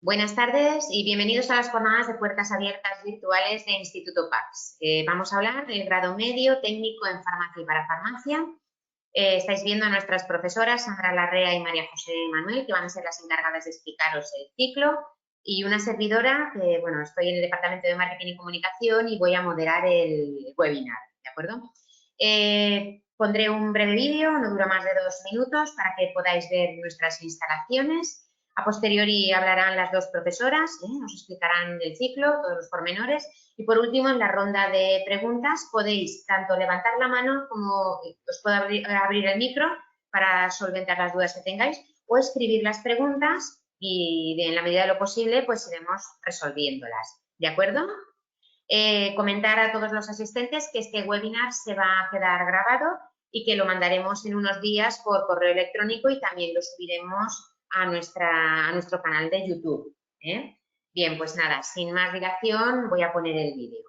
Buenas tardes y bienvenidos a las jornadas de puertas abiertas virtuales de Instituto PACS. Vamos a hablar del grado medio técnico en farmacia y parafarmacia. Estáis viendo a nuestras profesoras Sandra Larrea y María José Manuel, que van a ser las encargadas de explicaros el ciclo, y una servidora, que bueno, estoy en el departamento de marketing y comunicación y voy a moderar el webinar, ¿de acuerdo? Pondré un breve vídeo, no dura más de 2 minutos, para que podáis ver nuestras instalaciones. A posteriori hablarán las dos profesoras, nos explicarán el ciclo, todos los pormenores. Y por último, en la ronda de preguntas podéis tanto levantar la mano como os puedo abrir el micro para solventar las dudas que tengáis o escribir las preguntas y en la medida de lo posible pues iremos resolviéndolas. ¿De acuerdo? Comentar a todos los asistentes que este webinar se va a quedar grabado y que lo mandaremos en unos días por correo electrónico y también lo subiremos a nuestro canal de YouTube. Bien, pues nada, sin más dilación voy a poner el vídeo.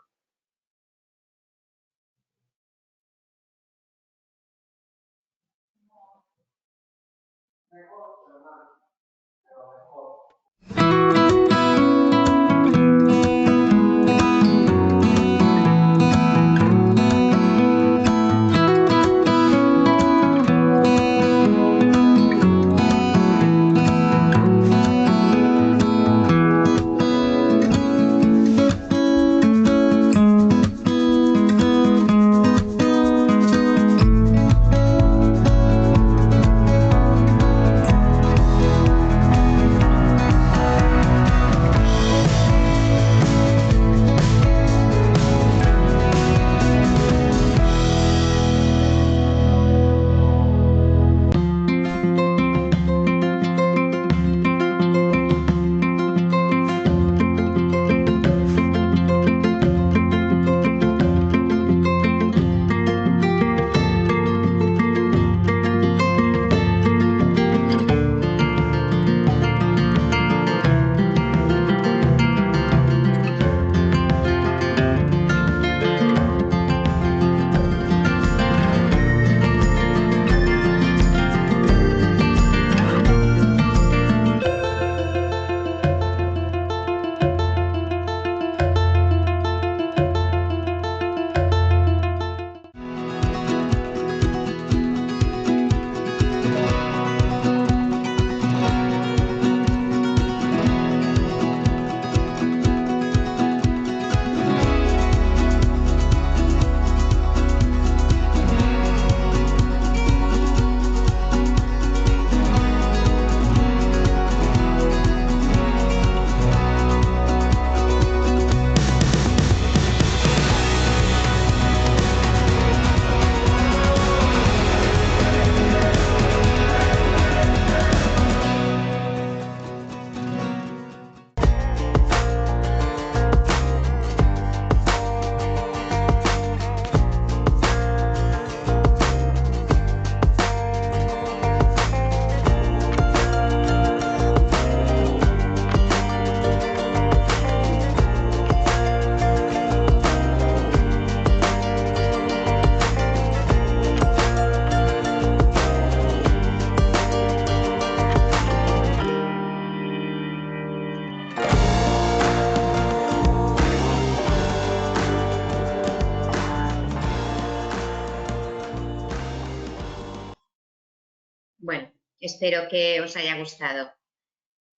Bueno, espero que os haya gustado.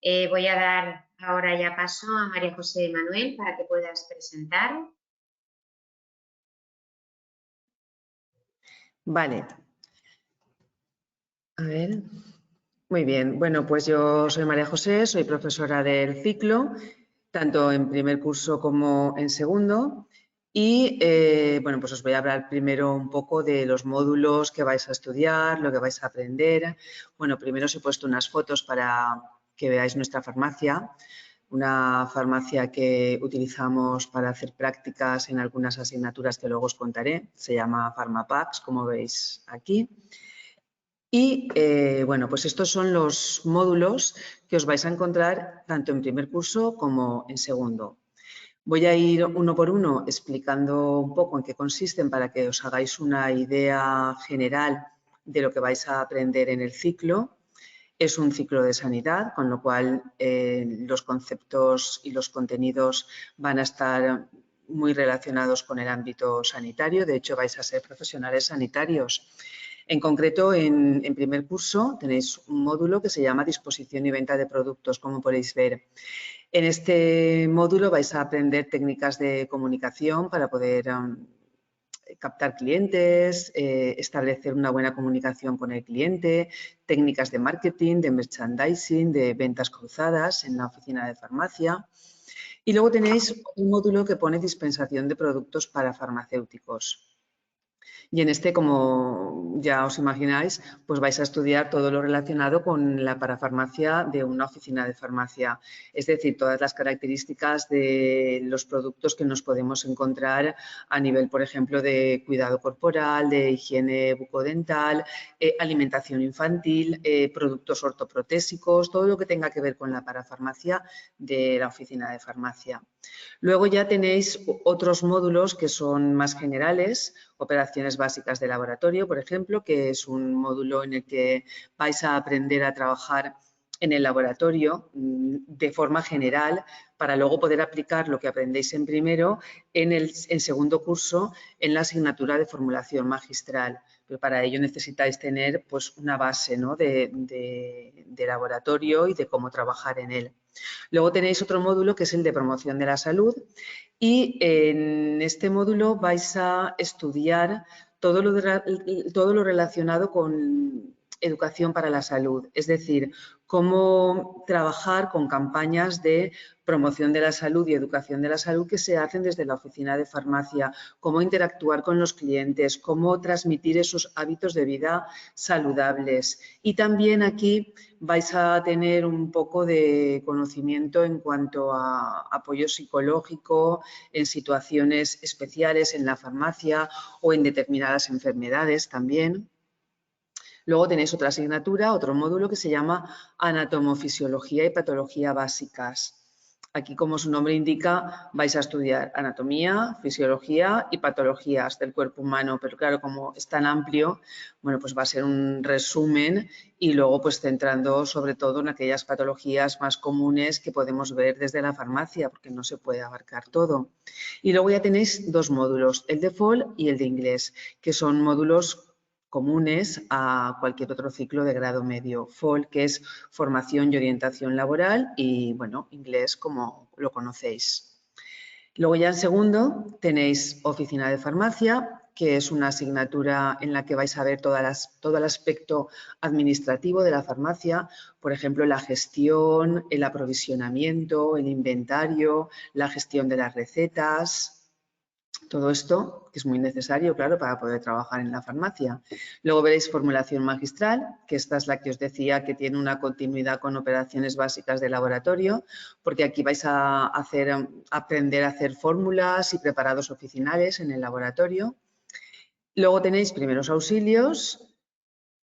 Voy a dar ahora ya paso a María José Manuel para que puedas presentar. Vale. A ver. Muy bien. Bueno, pues yo soy María José, soy profesora del ciclo, tanto en primer curso como en segundo. Y, bueno, pues os voy a hablar primero un poco de los módulos que vais a estudiar, lo que vais a aprender. Bueno, primero os he puesto unas fotos para que veáis nuestra farmacia. Una farmacia que utilizamos para hacer prácticas en algunas asignaturas que luego os contaré. Se llama PharmaPACS, como veis aquí. Y, bueno, pues estos son los módulos que os vais a encontrar tanto en primer curso como en segundo. Voy a ir uno por uno explicando un poco en qué consisten para que os hagáis una idea general de lo que vais a aprender en el ciclo. Es un ciclo de sanidad, con lo cual los conceptos y los contenidos van a estar muy relacionados con el ámbito sanitario. De hecho, vais a ser profesionales sanitarios. En concreto, en primer curso tenéis un módulo que se llama Disposición y Venta de Productos, como podéis ver. En este módulo vais a aprender técnicas de comunicación para poder captar clientes, establecer una buena comunicación con el cliente, técnicas de marketing, de merchandising, de ventas cruzadas en la oficina de farmacia. Y luego tenéis un módulo que pone dispensación de productos para farmacéuticos. Y en este, como ya os imagináis, pues vais a estudiar todo lo relacionado con la parafarmacia de una oficina de farmacia. Es decir, todas las características de los productos que nos podemos encontrar a nivel, por ejemplo, de cuidado corporal, de higiene bucodental, alimentación infantil, productos ortoprotésicos, todo lo que tenga que ver con la parafarmacia de la oficina de farmacia. Luego ya tenéis otros módulos que son más generales, operaciones básicas de laboratorio, por ejemplo, que es un módulo en el que vais a aprender a trabajar en el laboratorio de forma general para luego poder aplicar lo que aprendéis en primero en segundo curso en la asignatura de formulación magistral. Pero para ello necesitáis tener pues, una base, ¿no? de laboratorio y de cómo trabajar en él. Luego tenéis otro módulo que es el de promoción de la salud y en este módulo vais a estudiar todo lo relacionado con educación para la salud, es decir, cómo trabajar con campañas de promoción de la salud y educación de la salud que se hacen desde la oficina de farmacia, cómo interactuar con los clientes, cómo transmitir esos hábitos de vida saludables. Y también aquí vais a tener un poco de conocimiento en cuanto a apoyo psicológico en situaciones especiales en la farmacia o en determinadas enfermedades también. Luego tenéis otra asignatura, otro módulo que se llama Anatomofisiología y Patología Básicas. Aquí, como su nombre indica, vais a estudiar anatomía, fisiología y patologías del cuerpo humano, pero claro, como es tan amplio, bueno, pues va a ser un resumen y luego pues centrando sobre todo en aquellas patologías más comunes que podemos ver desde la farmacia, porque no se puede abarcar todo. Y luego ya tenéis dos módulos, el de FOL y el de inglés, que son módulos comunes a cualquier otro ciclo de grado medio. FOL, que es formación y orientación laboral, y bueno, inglés como lo conocéis. Luego ya en segundo tenéis oficina de farmacia, que es una asignatura en la que vais a ver todo el aspecto administrativo de la farmacia, por ejemplo, la gestión, el aprovisionamiento, el inventario, la gestión de las recetas. Todo esto que es muy necesario, claro, para poder trabajar en la farmacia. Luego veréis formulación magistral, que esta es la que os decía que tiene una continuidad con operaciones básicas de laboratorio, porque aquí vais a aprender a hacer fórmulas y preparados oficinales en el laboratorio. Luego tenéis primeros auxilios,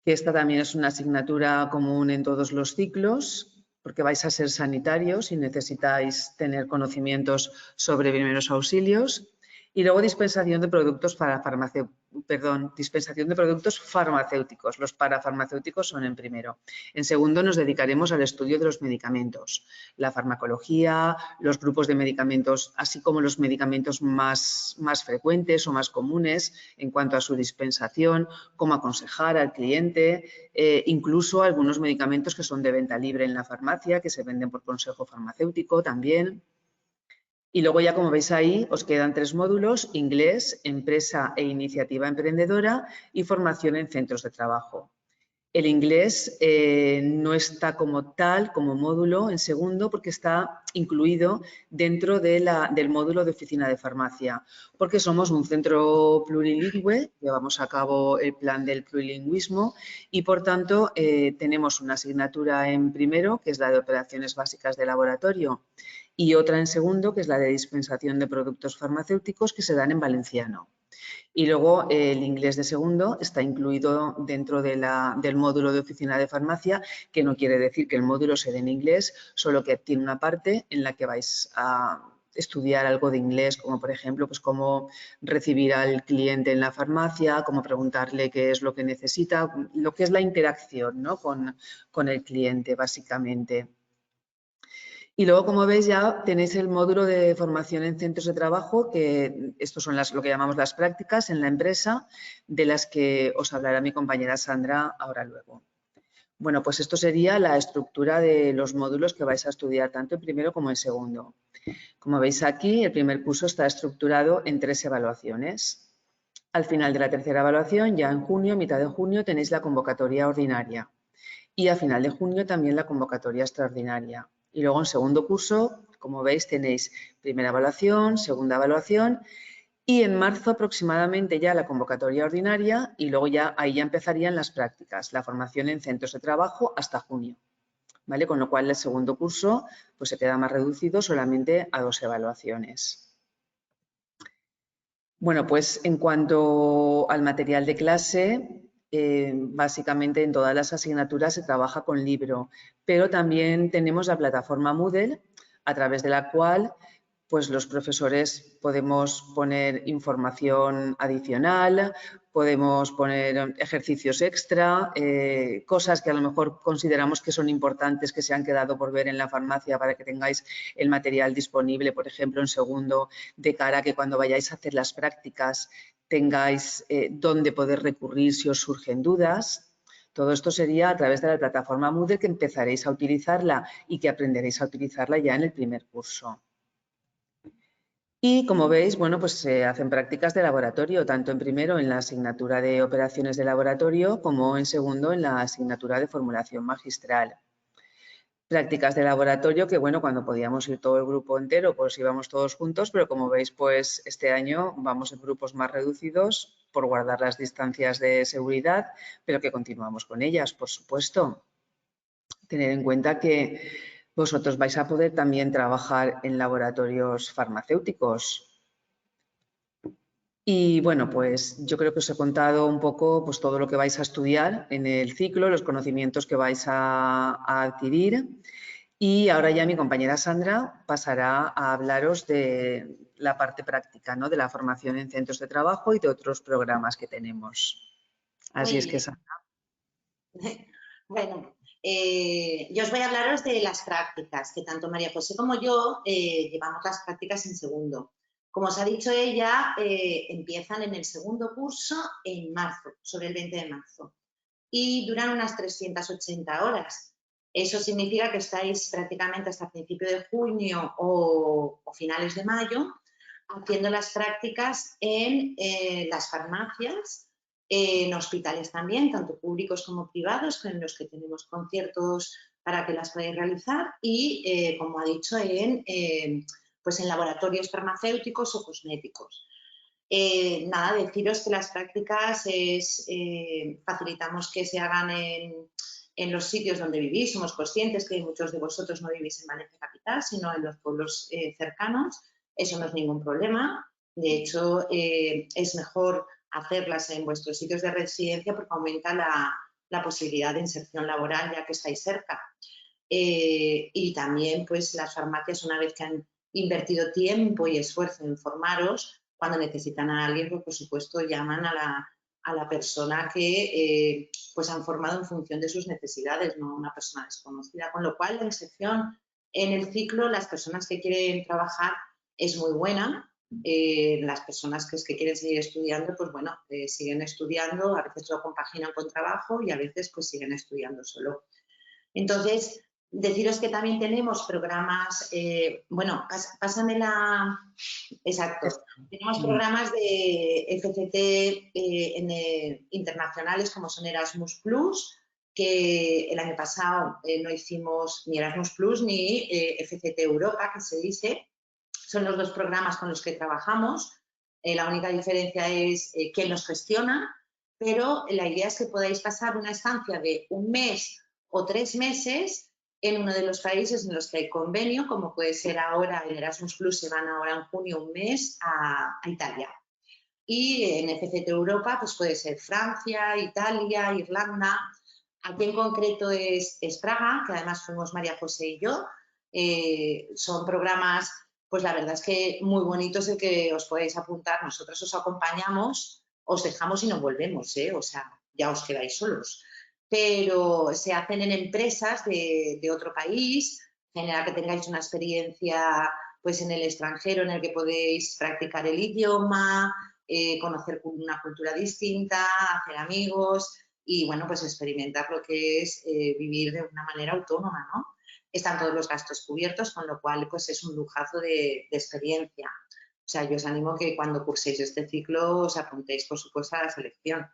que esta también es una asignatura común en todos los ciclos, porque vais a ser sanitarios y necesitáis tener conocimientos sobre primeros auxilios. Y luego dispensación de productos dispensación de productos farmacéuticos. Los parafarmacéuticos son en primero. En segundo nos dedicaremos al estudio de los medicamentos, la farmacología, los grupos de medicamentos, así como los medicamentos más frecuentes o más comunes en cuanto a su dispensación, cómo aconsejar al cliente, incluso algunos medicamentos que son de venta libre en la farmacia, que se venden por consejo farmacéutico también. Y luego ya, como veis ahí, os quedan tres módulos: inglés, empresa e iniciativa emprendedora y formación en centros de trabajo. El inglés no está como tal, como módulo en segundo, porque está incluido dentro del módulo de oficina de farmacia, porque somos un centro plurilingüe, llevamos a cabo el plan del plurilingüismo y, por tanto, tenemos una asignatura en primero, que es la de operaciones básicas de laboratorio, y otra en segundo, que es la de dispensación de productos farmacéuticos, que se dan en valenciano. Y luego el inglés de segundo está incluido dentro del módulo de oficina de farmacia, que no quiere decir que el módulo se dé en inglés, solo que tiene una parte en la que vais a estudiar algo de inglés, como por ejemplo, pues cómo recibir al cliente en la farmacia, cómo preguntarle qué es lo que necesita, lo que es la interacción, ¿no?, con el cliente, básicamente. Y luego, como veis, ya tenéis el módulo de formación en centros de trabajo, que estos son lo que llamamos las prácticas en la empresa, de las que os hablará mi compañera Sandra ahora luego. Bueno, pues esto sería la estructura de los módulos que vais a estudiar tanto en primero como en segundo. Como veis aquí, el primer curso está estructurado en 3 evaluaciones. Al final de la tercera evaluación, ya en junio, mitad de junio, tenéis la convocatoria ordinaria. Y a final de junio también la convocatoria extraordinaria. Y luego en segundo curso, como veis, tenéis primera evaluación, segunda evaluación y en marzo aproximadamente ya la convocatoria ordinaria y luego ya ahí ya empezarían las prácticas, la formación en centros de trabajo hasta junio. ¿Vale? Con lo cual el segundo curso pues se queda más reducido solamente a 2 evaluaciones. Bueno, pues en cuanto al material de clase, básicamente en todas las asignaturas se trabaja con libro, pero también tenemos la plataforma Moodle, a través de la cual pues los profesores podemos poner información adicional, podemos poner ejercicios extra, cosas que a lo mejor consideramos que son importantes que se han quedado por ver en la farmacia para que tengáis el material disponible, por ejemplo, en segundo, de cara a que cuando vayáis a hacer las prácticas tengáis dónde poder recurrir si os surgen dudas. Todo esto sería a través de la plataforma Moodle, que empezaréis a utilizarla y que aprenderéis a utilizarla ya en el primer curso. Y como veis, bueno, pues se hacen prácticas de laboratorio, tanto en primero en la asignatura de operaciones de laboratorio como en segundo en la asignatura de formulación magistral. Prácticas de laboratorio que, bueno, cuando podíamos ir todo el grupo entero, pues íbamos todos juntos, pero como veis, pues este año vamos en grupos más reducidos por guardar las distancias de seguridad, pero que continuamos con ellas, por supuesto. Tener en cuenta que vosotros vais a poder también trabajar en laboratorios farmacéuticos. Y bueno, pues yo creo que os he contado un poco pues, todo lo que vais a estudiar en el ciclo, los conocimientos que vais a adquirir. Y ahora ya mi compañera Sandra pasará a hablaros de la parte práctica, ¿no?, de la formación en centros de trabajo y de otros programas que tenemos. Así Muy es que, bien. Sandra. Bueno, yo os voy a hablaros de las prácticas, que tanto María José como yo llevamos las prácticas en segundo. Como os ha dicho ella, empiezan en el segundo curso en marzo, sobre el 20 de marzo, y duran unas 380 horas. Eso significa que estáis prácticamente hasta principio de junio o finales de mayo haciendo las prácticas en las farmacias, en hospitales también, tanto públicos como privados, en los que tenemos conciertos para que las podáis realizar y, como ha dicho, pues en laboratorios farmacéuticos o cosméticos. Nada, deciros que las prácticas facilitamos que se hagan en los sitios donde vivís. Somos conscientes que muchos de vosotros no vivís en Valencia capital, sino en los pueblos cercanos. Eso no es ningún problema. De hecho, es mejor hacerlas en vuestros sitios de residencia porque aumenta la posibilidad de inserción laboral ya que estáis cerca. Y también, pues, las farmacias, una vez que han invertido tiempo y esfuerzo en formaros, cuando necesitan a alguien, pues, por supuesto, llaman a la persona que pues han formado en función de sus necesidades, no a una persona desconocida. Con lo cual, la inserción en el ciclo, las personas que quieren trabajar es muy buena. Las personas que quieren seguir estudiando, pues bueno, siguen estudiando, a veces lo compaginan con trabajo y a veces pues siguen estudiando solo. Entonces, deciros que también tenemos programas, bueno, pásame la... Exacto. Tenemos programas de FCT internacionales como son Erasmus+, que el año pasado no hicimos ni Erasmus+, ni FCT Europa, que se dice. Son los dos programas con los que trabajamos. La única diferencia es quién los gestiona, pero la idea es que podáis pasar una estancia de un mes o 3 meses en uno de los países en los que hay convenio, como puede ser ahora en Erasmus+, se van ahora en junio un mes a Italia. Y en FCT Europa pues puede ser Francia, Italia, Irlanda. Aquí en concreto es Praga, que además fuimos María José y yo. Son programas pues la verdad es que muy bonito es el que os podéis apuntar. Nosotros os acompañamos, os dejamos y nos volvemos, o sea, ya os quedáis solos. Pero se hacen en empresas de otro país, genera que tengáis una experiencia pues en el extranjero en el que podéis practicar el idioma, conocer una cultura distinta, hacer amigos y, bueno, pues experimentar lo que es vivir de una manera autónoma, ¿no? Están todos los gastos cubiertos, con lo cual pues es un lujazo de experiencia. O sea, yo os animo que cuando curséis este ciclo os apuntéis, por supuesto, a la selección.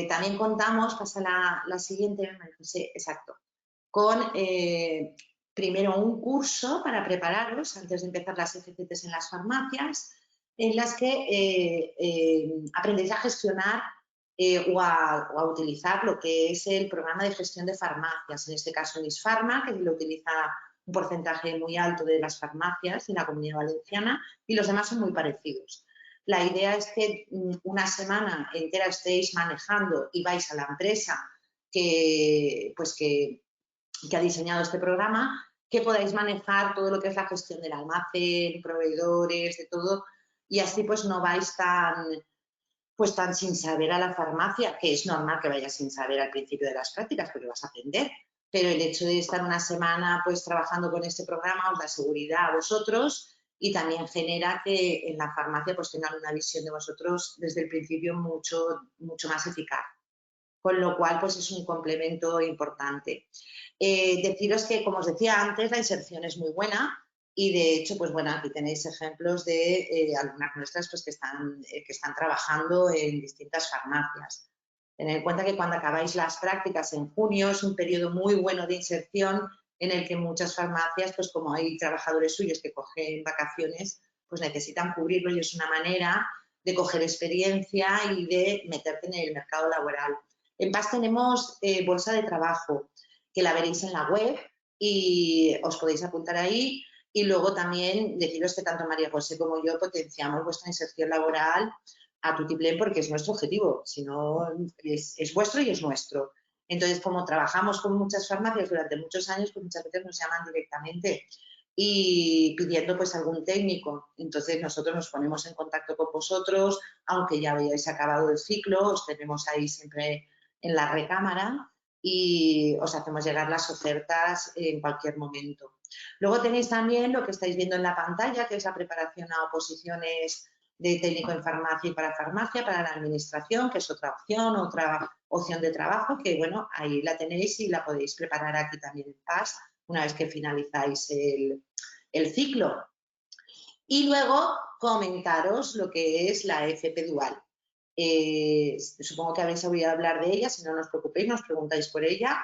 También contamos, pasa la siguiente, María José, exacto, con primero un curso para prepararos antes de empezar las FCTs en las farmacias, en las que aprendéis a gestionar o a utilizar lo que es el programa de gestión de farmacias, en este caso Misfarma, que lo utiliza un porcentaje muy alto de las farmacias en la Comunidad Valenciana y los demás son muy parecidos. La idea es que una semana entera estéis manejando y vais a la empresa que ha diseñado este programa, que podáis manejar todo lo que es la gestión del almacén, proveedores, de todo, y así pues no vais tan sin saber a la farmacia, que es normal que vayas sin saber al principio de las prácticas porque vas a aprender, pero el hecho de estar una semana pues trabajando con este programa os da seguridad a vosotros y también genera que en la farmacia pues tengan una visión de vosotros desde el principio mucho más eficaz. Con lo cual, pues es un complemento importante. Deciros que, como os decía antes, la inserción es muy buena y, de hecho, pues bueno, aquí tenéis ejemplos de algunas nuestras pues, que están trabajando en distintas farmacias. Tened en cuenta que cuando acabáis las prácticas en junio es un periodo muy bueno de inserción en el que muchas farmacias, pues como hay trabajadores suyos que cogen vacaciones, pues necesitan cubrirlo y es una manera de coger experiencia y de meterte en el mercado laboral. En PAS tenemos bolsa de trabajo, que la veréis en la web y os podéis apuntar ahí. Y luego también deciros que tanto María José como yo potenciamos vuestra inserción laboral a tutiplén porque es nuestro objetivo, si no es vuestro y es nuestro. Entonces, como trabajamos con muchas farmacias durante muchos años, pues muchas veces nos llaman directamente y pidiendo pues algún técnico. Entonces nosotros nos ponemos en contacto con vosotros, aunque ya hayáis acabado el ciclo, os tenemos ahí siempre en la recámara y os hacemos llegar las ofertas en cualquier momento. Luego tenéis también lo que estáis viendo en la pantalla, que es la preparación a oposiciones de técnico en farmacia y para farmacia, para la administración, que es otra opción de trabajo, que bueno, ahí la tenéis y la podéis preparar aquí también en PAS una vez que finalizáis el ciclo. Y luego comentaros lo que es la FP Dual. Supongo que habéis oído hablar de ella, si no, no os preocupéis, nos preguntáis por ella.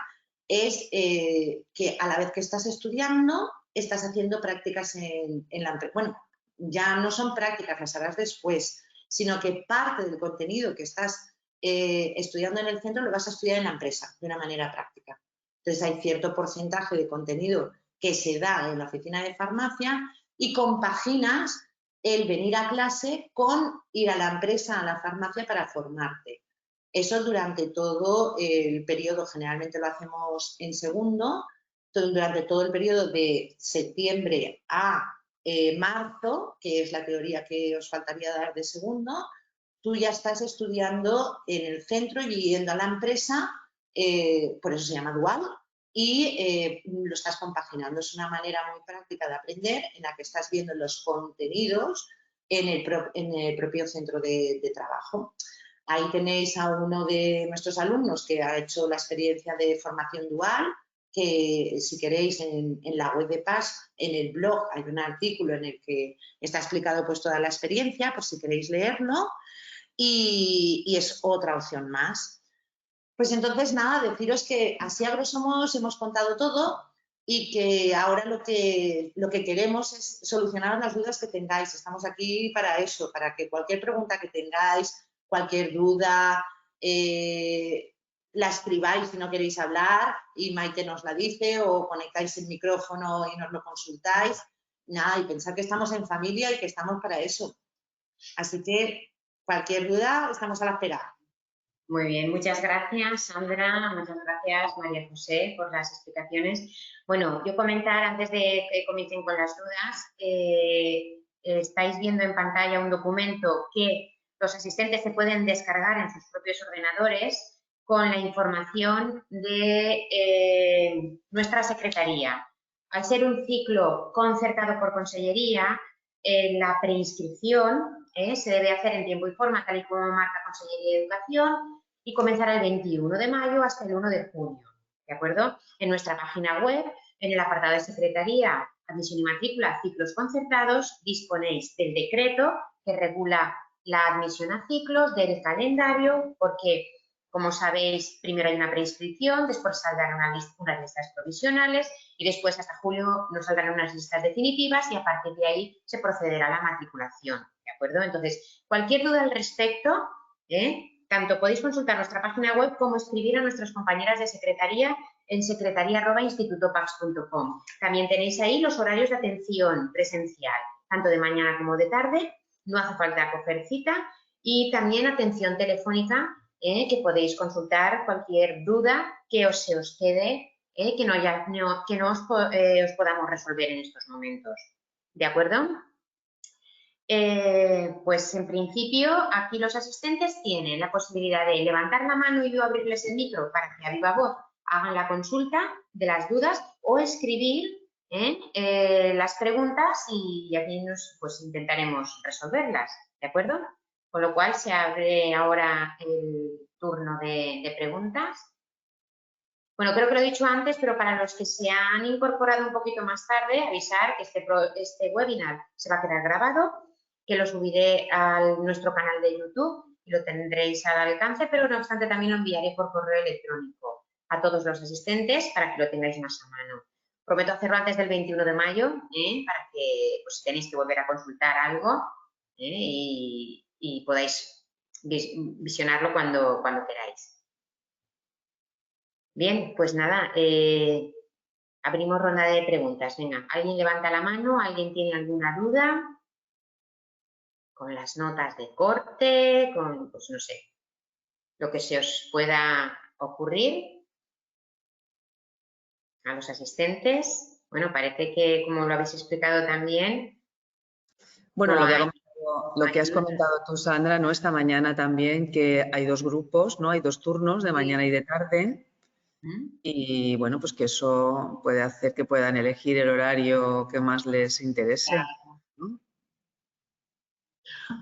Es que a la vez que estás estudiando, estás haciendo prácticas en la empresa. Bueno, ya no son prácticas, las harás después, sino que parte del contenido que estás estudiando en el centro lo vas a estudiar en la empresa de una manera práctica. Entonces hay cierto porcentaje de contenido que se da en la oficina de farmacia y compaginas el venir a clase con ir a la empresa, a la farmacia para formarte. Eso durante todo el periodo, generalmente lo hacemos en segundo, durante todo el periodo de septiembre a marzo, que es la teoría que os faltaría dar de segundo, tú ya estás estudiando en el centro y yendo a la empresa, por eso se llama dual, y lo estás compaginando. Es una manera muy práctica de aprender en la que estás viendo los contenidos en el propio centro de trabajo. Ahí tenéis a uno de nuestros alumnos que ha hecho la experiencia de formación dual, que si queréis en la web de PAS, en el blog, hay un artículo en el que está explicado pues toda la experiencia, por si queréis leerlo, y es otra opción más. Pues entonces, nada, deciros que así a grosso modo hemos contado todo y que ahora lo que queremos es solucionar las dudas que tengáis. Estamos aquí para eso, para que cualquier pregunta que tengáis, cualquier duda, la escribáis si no queréis hablar y Maite nos la dice, o conectáis el micrófono y nos lo consultáis. Nada, y pensar que estamos en familia y que estamos para eso. Así que cualquier duda, estamos a la espera. Muy bien, muchas gracias, Sandra, muchas gracias, María José, por las explicaciones. Bueno, yo comentar antes de que comiencen con las dudas, estáis viendo en pantalla un documento que los asistentes se pueden descargar en sus propios ordenadores con la información de nuestra secretaría. Al ser un ciclo concertado por Consellería, la preinscripción se debe hacer en tiempo y forma, tal y como marca Consellería de Educación, y comenzará el 21 de mayo hasta el 1 de junio, ¿de acuerdo? En nuestra página web, en el apartado de Secretaría, Admisión y Matrícula, Ciclos Concertados, disponéis del decreto que regula la admisión a ciclos, del calendario, porque, como sabéis, primero hay una preinscripción, después saldrán unas listas provisionales y después hasta julio nos saldrán unas listas definitivas y a partir de ahí se procederá a la matriculación, ¿de acuerdo? Entonces, cualquier duda al respecto, tanto podéis consultar nuestra página web como escribir a nuestras compañeras de secretaría en secretaria@institutopax.com. También tenéis ahí los horarios de atención presencial, tanto de mañana como de tarde, no hace falta coger cita, y también atención telefónica, que podéis consultar cualquier duda que se os quede, que no os podamos resolver en estos momentos. ¿De acuerdo? Pues en principio aquí los asistentes tienen la posibilidad de levantar la mano y yo abrirles el micro para que a viva voz hagan la consulta de las dudas o escribir las preguntas y aquí pues intentaremos resolverlas, ¿de acuerdo? Con lo cual se abre ahora el turno de preguntas. Bueno, creo que lo he dicho antes, pero para los que se han incorporado un poquito más tarde, avisar que este webinar se va a quedar grabado, que lo subiré a nuestro canal de YouTube y lo tendréis al alcance, pero no obstante también lo enviaré por correo electrónico a todos los asistentes para que lo tengáis más a mano. Prometo hacerlo antes del 21 de mayo, para que pues, si tenéis que volver a consultar algo y podáis visionarlo cuando queráis. Bien, pues nada, abrimos ronda de preguntas. Venga, ¿alguien levanta la mano? ¿Alguien tiene alguna duda? Con las notas de corte, con, pues no sé, lo que se os pueda ocurrir a los asistentes. Bueno, parece que, como lo habéis explicado también, Bueno, no lo que, hay, lo que has comentado tú, Sandra, ¿no? Esta mañana también, que hay dos grupos, ¿no? Hay dos turnos de mañana y de tarde. Y bueno, pues que eso puede hacer que puedan elegir el horario que más les interese, ¿no?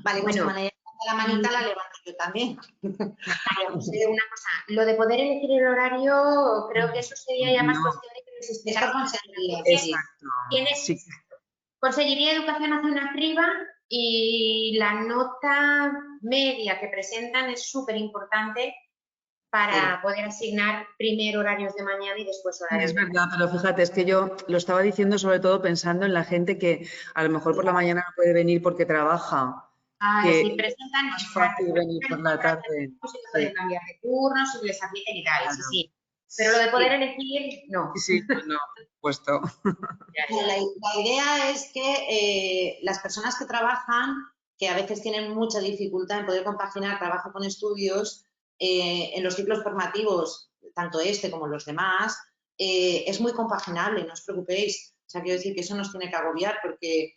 Vale, pues Bueno, como nadie levanta la manita, la levanto yo también. María José, una cosa, lo de poder elegir el horario, creo que eso sería ya más No, cuestión de que nos Es por explicarais. consejería, sí. exacto. Sí. Consellería de Educación hace una criba y la nota media que presentan es súper importante para poder asignar primero horarios de mañana y después Sí, horarios es de tarde. verdad, pero fíjate, es que yo lo estaba diciendo sobre todo pensando en la gente que a lo mejor por la mañana no puede venir porque trabaja, Vale, que sí, es presentan, más exacto, fácil venir por la tarde. si pueden Sí, cambiar de turnos, si les apliquen y tal, sí, claro. sí. Pero lo de poder Sí, elegir, no. sí, pues no, por supuesto. Ya, Bueno, ya. la idea es que las personas que trabajan, que a veces tienen mucha dificultad en poder compaginar trabajo con estudios, en los ciclos formativos, tanto este como los demás, es muy compaginable, no os preocupéis. O sea, quiero decir que eso nos tiene que agobiar porque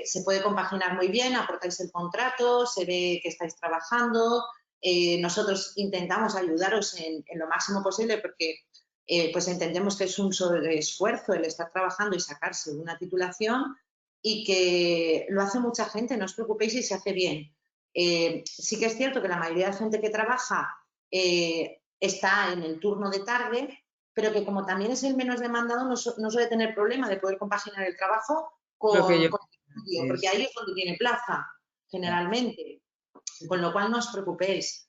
se puede compaginar muy bien, aportáis el contrato, se ve que estáis trabajando, nosotros intentamos ayudaros en lo máximo posible porque pues entendemos que es un sobreesfuerzo el estar trabajando y sacarse una titulación y que lo hace mucha gente, no os preocupéis si se hace bien. Sí que es cierto que la mayoría de gente que trabaja está en el turno de tarde, pero que como también es el menos demandado, no suele tener problema de poder compaginar el trabajo Lo que yo con el estudio, porque es, ahí es donde tiene plaza, generalmente. Con lo cual no os preocupéis.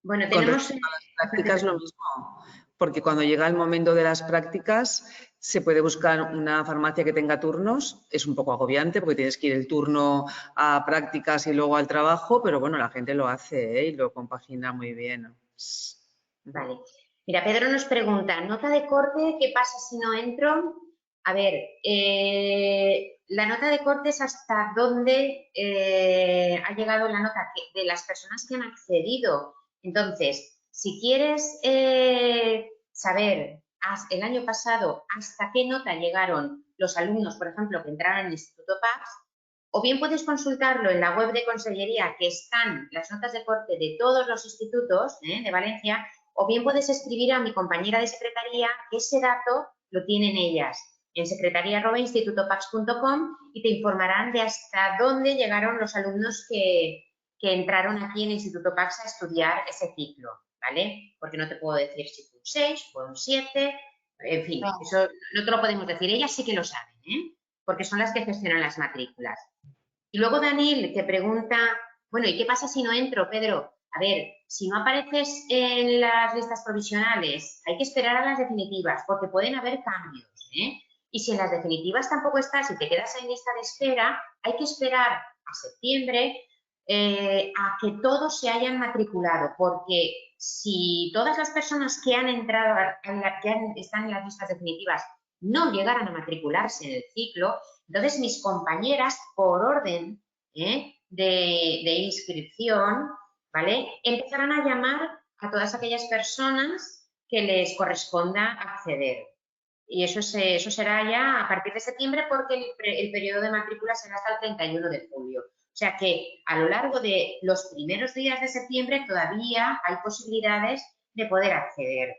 Bueno, con tenemos... respecto a las prácticas lo mismo, porque cuando llega el momento de las prácticas se puede buscar una farmacia que tenga turnos, es un poco agobiante porque tienes que ir el turno a prácticas y luego al trabajo, pero bueno, la gente lo hace y lo compagina muy bien. Vale. Mira, Pedro nos pregunta, nota de corte, ¿qué pasa si no entro? A ver, la nota de corte es hasta dónde ha llegado la nota de las personas que han accedido Entonces, si quieres saber el año pasado hasta qué nota llegaron los alumnos, por ejemplo, que entraron en el Instituto PACS, o bien puedes consultarlo en la web de Consellería, que están las notas de corte de todos los institutos de Valencia, o bien puedes escribir a mi compañera de secretaría, que ese dato lo tienen ellas en secretaria@institutopacs.com y te informarán de hasta dónde llegaron los alumnos que entraron aquí en el Instituto PACS a estudiar ese ciclo, ¿vale? Porque no te puedo decir si fue un 6, fue un 7, en fin, eso no te lo podemos decir. Ellas sí que lo saben, porque son las que gestionan las matrículas. Y luego Daniel te pregunta, bueno, ¿y qué pasa si no entro, Pedro? A ver, si no apareces en las listas provisionales, hay que esperar a las definitivas, porque pueden haber cambios, Y si en las definitivas tampoco estás y te quedas en lista de espera, hay que esperar a septiembre a que todos se hayan matriculado, porque si todas las personas que han entrado, están en las listas definitivas, no llegaran a matricularse en el ciclo, entonces mis compañeras, por orden de inscripción, ¿vale?, empezarán a llamar a todas aquellas personas que les corresponda acceder. Y eso será ya a partir de septiembre, porque el periodo de matrícula será hasta el 31 de julio. O sea que a lo largo de los primeros días de septiembre todavía hay posibilidades de poder acceder,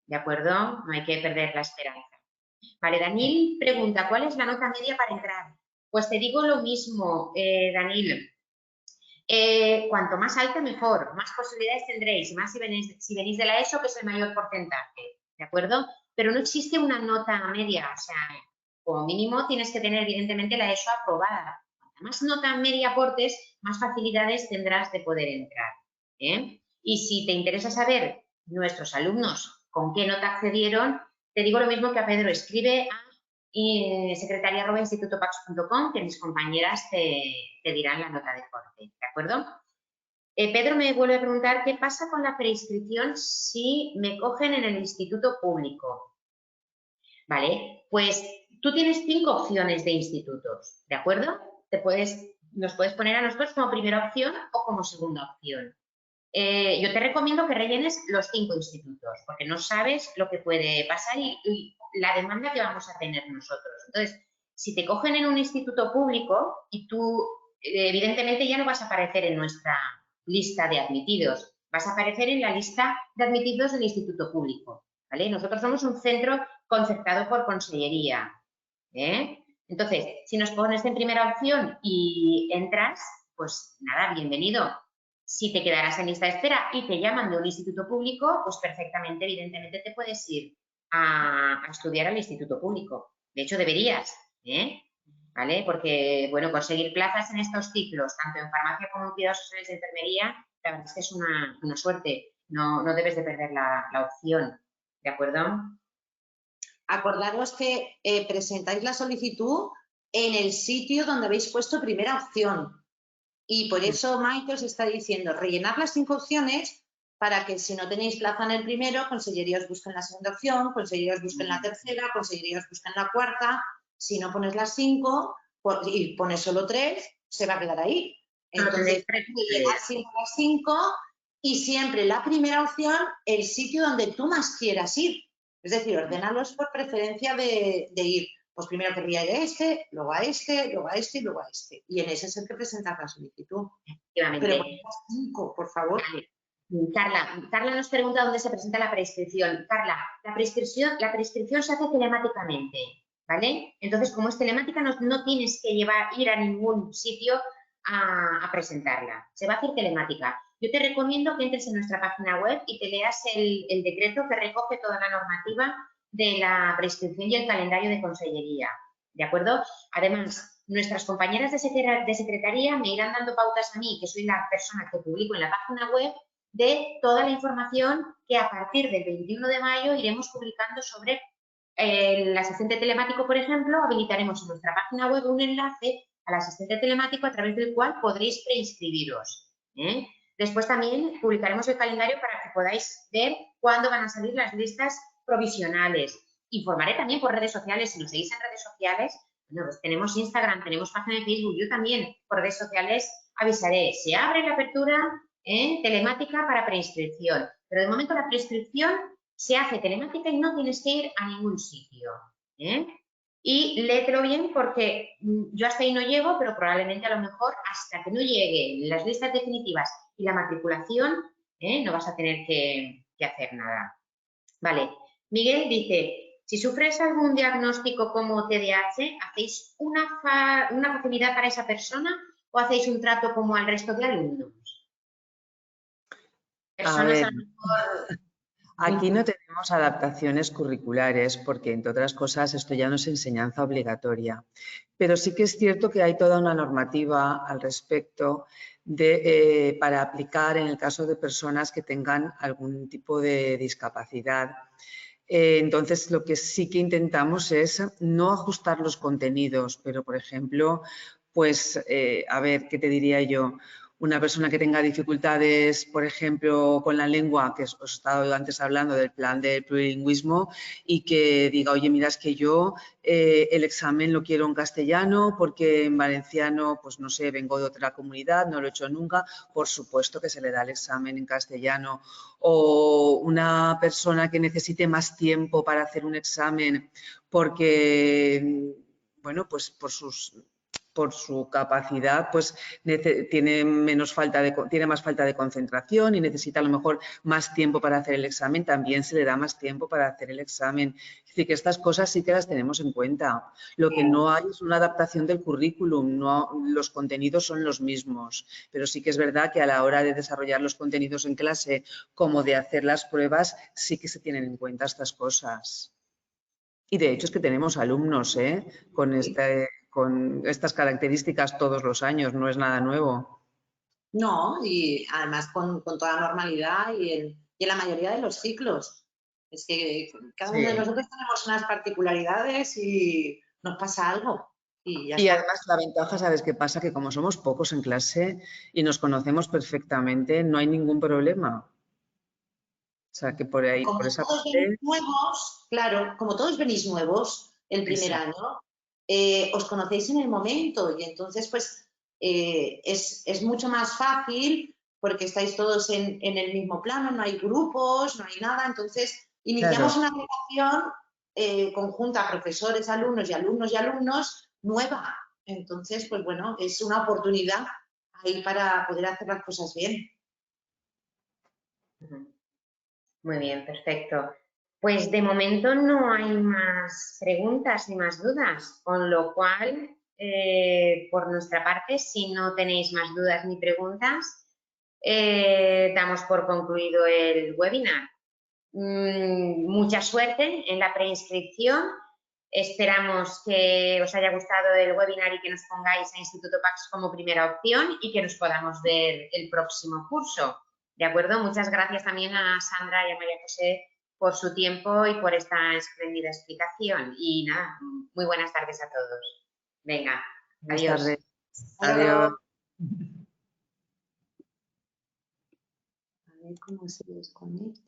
¿de acuerdo? No hay que perder la esperanza. Vale, Daniel pregunta, ¿cuál es la nota media para entrar? Pues te digo lo mismo, Daniel. Cuanto más alta, mejor. Más posibilidades tendréis, y más si venís de la ESO, que es el mayor porcentaje, ¿de acuerdo? Pero no existe una nota media, o sea, como mínimo tienes que tener, evidentemente, la ESO aprobada. Cuanto más nota media aportes, más facilidades tendrás de poder entrar, Y si te interesa saber nuestros alumnos con qué nota accedieron, te digo lo mismo que a Pedro, escribe a secretaria@institutopacs.com, que mis compañeras te dirán la nota de corte, ¿de acuerdo? Pedro me vuelve a preguntar, ¿qué pasa con la preinscripción si me cogen en el instituto público? Vale, pues tú tienes 5 opciones de institutos, ¿de acuerdo? Nos puedes poner a nosotros como primera opción o como segunda opción. Yo te recomiendo que rellenes los 5 institutos, porque no sabes lo que puede pasar y la demanda que vamos a tener nosotros. Entonces, si te cogen en un instituto público y tú, evidentemente, ya no vas a aparecer en nuestra lista de admitidos, vas a aparecer en la lista de admitidos del instituto público, ¿vale? Nosotros somos un centro concertado por Consellería, Entonces, si nos pones en primera opción y entras, pues nada, bienvenido. Si te quedarás en lista de espera y te llaman de un instituto público, pues perfectamente, evidentemente, te puedes ir a estudiar al instituto público. De hecho, deberías, ¿vale? Porque, bueno, conseguir plazas en estos ciclos, tanto en farmacia como en cuidados sociales de enfermería, la verdad es que es una suerte. No debes de perder la opción, ¿de acuerdo? Acordaros que presentáis la solicitud en el sitio donde habéis puesto primera opción. Y por eso Maite os está diciendo, rellenar las 5 opciones para que si no tenéis plaza en el primero, Consellería os busque en la segunda opción, Consellería os busque en la tercera, Consellería os busque en la cuarta. Si no pones las 5 y pones solo 3, se va a quedar ahí. Entonces, rellenar siempre las 5 y siempre la primera opción, el sitio donde tú más quieras ir. Es decir, ordenarlos por preferencia de ir. Pues primero querría ir a este, luego a este, luego a este y luego a este. Y en ese es el que presentar la solicitud. Pero poned las 5, por favor. Carla nos pregunta dónde se presenta la prescripción. Carla, la prescripción se hace telemáticamente, ¿vale? Entonces, como es telemática, no tienes que ir a ningún sitio a presentarla. Se va a hacer telemática. Yo te recomiendo que entres en nuestra página web y te leas el decreto que recoge toda la normativa de la prescripción y el calendario de Consellería, ¿de acuerdo? Además, nuestras compañeras de secretaría me irán dando pautas a mí, que soy la persona que publico en la página web, de toda la información que a partir del 21 de mayo iremos publicando sobre el asistente telemático, por ejemplo. Habilitaremos en nuestra página web un enlace al asistente telemático a través del cual podréis preinscribiros. Después también publicaremos el calendario para que podáis ver cuándo van a salir las listas provisionales. Informaré también por redes sociales, si nos seguís en redes sociales, bueno, pues tenemos Instagram, tenemos página de Facebook, yo también por redes sociales avisaré. Se abre la apertura telemática para preinscripción. Pero de momento la preinscripción se hace telemática y no tienes que ir a ningún sitio. Y léetelo bien porque yo hasta ahí no llego, pero probablemente a lo mejor hasta que no lleguen las listas definitivas y la matriculación, no vas a tener que hacer nada. Vale, Miguel dice, si sufres algún diagnóstico como TDAH, ¿hacéis una facilidad para esa persona o hacéis un trato como al resto de alumnos? A ver, aquí no tenemos adaptaciones curriculares porque, entre otras cosas, esto ya no es enseñanza obligatoria. Pero sí que es cierto que hay toda una normativa al respecto para aplicar en el caso de personas que tengan algún tipo de discapacidad. Entonces, lo que sí que intentamos es no ajustar los contenidos, pero, por ejemplo, pues, a ver, ¿qué te diría yo? Una persona que tenga dificultades, por ejemplo, con la lengua, que os he estado antes hablando del plan del plurilingüismo, y que diga, oye, mira, es que yo el examen lo quiero en castellano porque en valenciano, pues no sé, vengo de otra comunidad, no lo he hecho nunca, por supuesto que se le da el examen en castellano. O una persona que necesite más tiempo para hacer un examen porque, bueno, pues por su capacidad, pues tiene más falta de concentración y necesita a lo mejor más tiempo para hacer el examen, también se le da más tiempo para hacer el examen. Es decir, que estas cosas sí que las tenemos en cuenta. Lo que no hay es una adaptación del currículum, no, los contenidos son los mismos, pero sí que es verdad que a la hora de desarrollar los contenidos en clase como de hacer las pruebas, sí que se tienen en cuenta estas cosas. Y de hecho es que tenemos alumnos con estas características todos los años, no es nada nuevo. No, y además con toda normalidad y en la mayoría de los ciclos. Es que cada uno de nosotros tenemos unas particularidades y nos pasa algo. Y ya está. Además la ventaja, ¿sabes qué pasa? Que como somos pocos en clase y nos conocemos perfectamente, no hay ningún problema. O sea, que por ahí, Como por esa todos venís parte... nuevos, claro, como todos venís nuevos el primer Exacto. año, os conocéis en el momento y entonces pues es mucho más fácil porque estáis todos en el mismo plano, no hay grupos, no hay nada, entonces iniciamos Claro. una relación conjunta, profesores, alumnos y alumnos, nueva. Entonces, pues bueno, es una oportunidad ahí para poder hacer las cosas bien. Muy bien, perfecto. Pues de momento no hay más preguntas ni más dudas, con lo cual, por nuestra parte, si no tenéis más dudas ni preguntas, damos por concluido el webinar. Mucha suerte en la preinscripción. Esperamos que os haya gustado el webinar y que nos pongáis a Instituto Pax como primera opción y que nos podamos ver el próximo curso. ¿De acuerdo? Muchas gracias también a Sandra y a María José por su tiempo y por esta espléndida explicación. Y nada, muy buenas tardes a todos. Venga, Buenas adiós. tardes. Adiós. Adiós. A ver cómo se desconecta.